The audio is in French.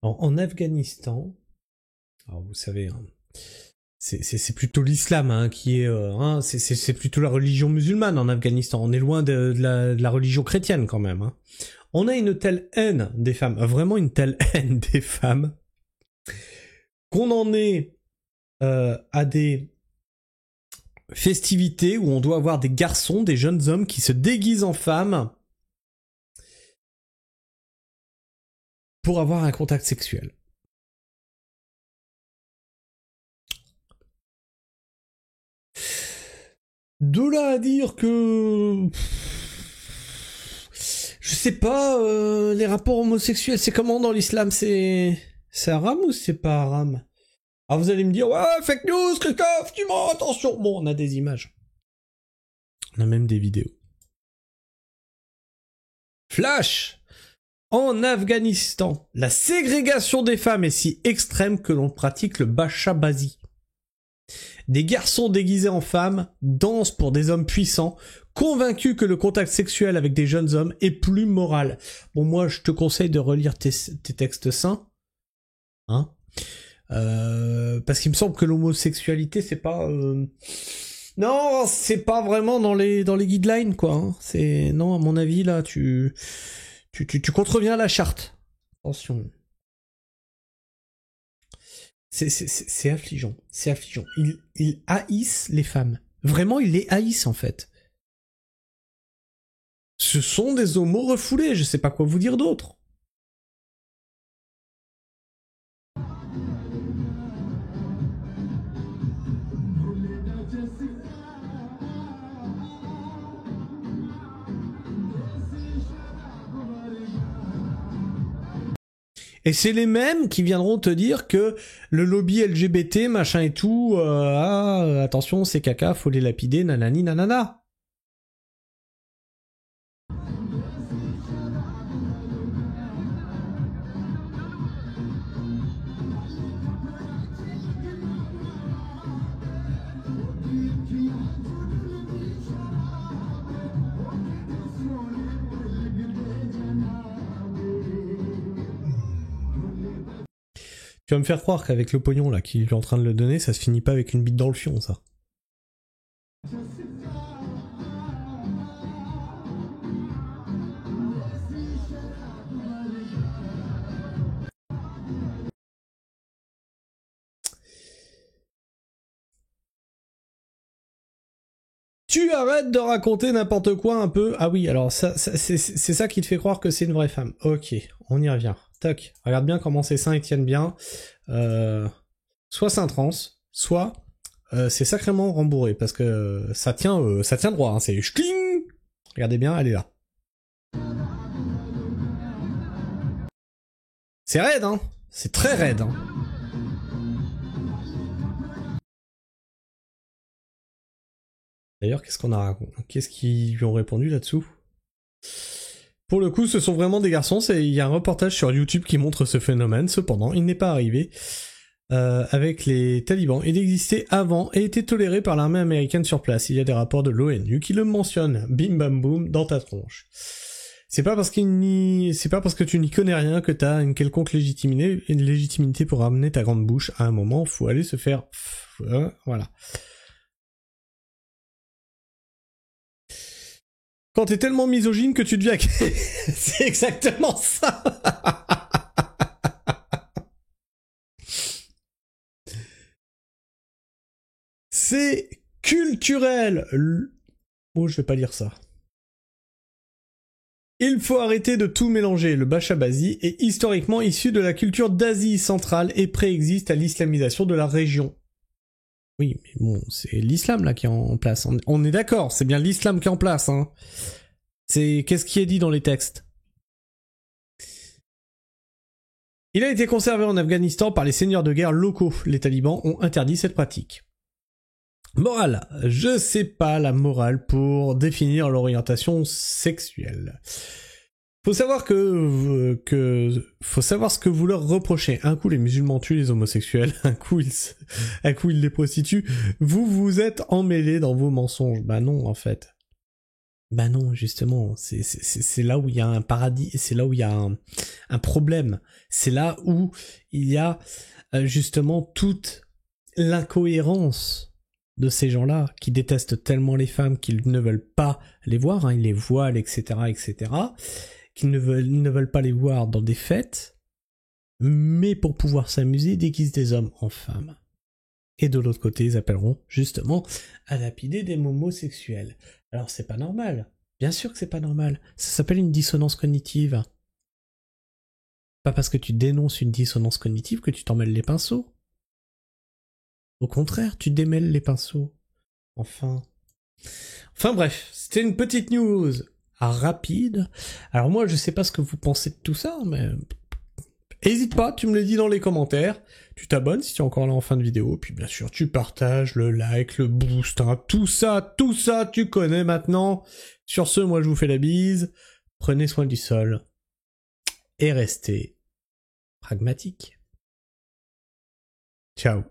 En Afghanistan, alors vous savez, hein, c'est plutôt l'islam hein, qui est, c'est plutôt la religion musulmane en Afghanistan. On est loin de la religion chrétienne quand même. Hein. On a une telle haine des femmes, vraiment une telle haine des femmes, qu'on en est à des festivités où on doit avoir des garçons, des jeunes hommes qui se déguisent en femmes pour avoir un contact sexuel. De là à dire que... Je sais pas, les rapports homosexuels, c'est comment dans l'islam? C'est haram ou c'est pas haram? Alors vous allez me dire, ouais, fake news, Christophe, tu mens, attention. Bon, on a des images. On a même des vidéos. Flash! En Afghanistan, la ségrégation des femmes est si extrême que l'on pratique le bashabazi. Des garçons déguisés en femmes dansent pour des hommes puissants, convaincus que le contact sexuel avec des jeunes hommes est plus moral. Bon, moi, je te conseille de relire tes textes saints. Hein? Parce qu'il me semble que l'homosexualité, c'est pas... Non, c'est pas vraiment dans les guidelines, quoi. Hein. C'est... Non, à mon avis, là, tu contreviens à la charte. Attention. C'est affligeant. C'est affligeant. Ils haïssent les femmes. Vraiment, ils les haïssent, en fait. Ce sont des homos refoulés, je sais pas quoi vous dire d'autre. Et c'est les mêmes qui viendront te dire que le lobby LGBT, machin et tout, attention, c'est caca, faut les lapider, nanani, nanana. Tu vas me faire croire qu'avec le pognon là qu'il est en train de le donner, ça se finit pas avec une bite dans le fion, ça. Tu arrêtes de raconter n'importe quoi un peu. Ah oui, alors ça c'est ça qui te fait croire que c'est une vraie femme. Ok, on y revient. Toc, regarde bien comment ces seins ils tiennent bien. Soit c'est un trans, soit c'est sacrément rembourré parce que ça tient droit. Hein, c'est schling. Regardez bien, elle est là. C'est raide, hein. C'est très raide, hein. D'ailleurs, qu'est-ce qu'ils lui ont répondu là-dessous? Pour le coup, ce sont vraiment des garçons. Il y a un reportage sur YouTube qui montre ce phénomène. Cependant, il n'est pas arrivé avec les talibans. Il existait avant et était toléré par l'armée américaine sur place. Il y a des rapports de l'ONU qui le mentionnent. Bim bam boum dans ta tronche. C'est pas parce que tu n'y connais rien que t'as une quelconque légitimité pour ramener ta grande bouche. À un moment, faut aller se faire... voilà. Quand t'es tellement misogyne que tu deviens... C'est exactement ça. C'est culturel. Oh, je vais pas lire ça. Il faut arrêter de tout mélanger. Le bashabazi est historiquement issu de la culture d'Asie centrale et préexiste à l'islamisation de la région. Oui, mais bon, c'est l'islam là qui est en place. On est d'accord, c'est bien l'islam qui est en place. Hein. Qu'est-ce qui est dit dans les textes? Il a été conservé en Afghanistan par les seigneurs de guerre locaux. Les talibans ont interdit cette pratique. Morale. Je sais pas la morale pour définir l'orientation sexuelle. Faut savoir faut savoir ce que vous leur reprochez. Un coup les musulmans tuent les homosexuels, un coup ils les prostituent. Vous êtes emmêlés dans vos mensonges. Bah non en fait. Bah non, justement, c'est là où il y a un paradis, c'est là où il y a un problème. C'est là où il y a justement toute l'incohérence de ces gens-là qui détestent tellement les femmes qu'ils ne veulent pas les voir, hein, ils les voilent, etc., etc., qu'ils ne veulent pas les voir dans des fêtes, mais pour pouvoir s'amuser, déguisent des hommes en femmes. Et de l'autre côté, ils appelleront justement à lapider des homosexuels. Alors c'est pas normal. Bien sûr que c'est pas normal. Ça s'appelle une dissonance cognitive. Pas parce que tu dénonces une dissonance cognitive que tu t'en mêles les pinceaux. Au contraire, tu démêles les pinceaux. Enfin bref, c'était une petite news rapide. Alors moi, je sais pas ce que vous pensez de tout ça, mais hésite pas, tu me le dis dans les commentaires. Tu t'abonnes si tu es encore là en fin de vidéo. Puis bien sûr, tu partages, le like, le boost, hein, tout ça, tu connais maintenant. Sur ce, moi je vous fais la bise. Prenez soin du sol. Et restez pragmatique. Ciao.